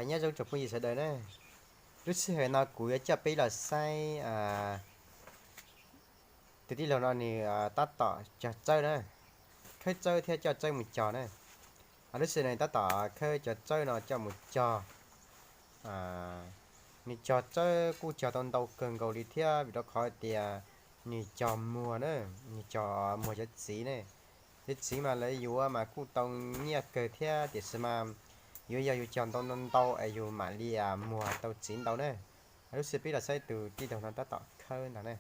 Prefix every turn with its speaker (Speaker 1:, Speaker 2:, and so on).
Speaker 1: nhớ trong chụp cái gì sẽ đời nè lúc xưa nó cuối cho bây là sai từ tí lâu nó thì ta tỏ trò chơi nè khơi chơi theo trò chơi một trò nè lúc xưa này ta tỏ khơi trò chơi nó cho một trò nị trò chơi cu trò tông đầu cần cầu đi theo bị đó khỏi thì nị trò mùa nữa nị trò mùa chất xí này chất xí mà lấy dù mà cu tông nhia cờ theo thì xem mà dù giờ dù chọn tông tông tàu ấy dù mà đi mùa tàu chín tàu nữa lúc xưa biết là xây từ tí đầu nó ta tỏ khơi nào nè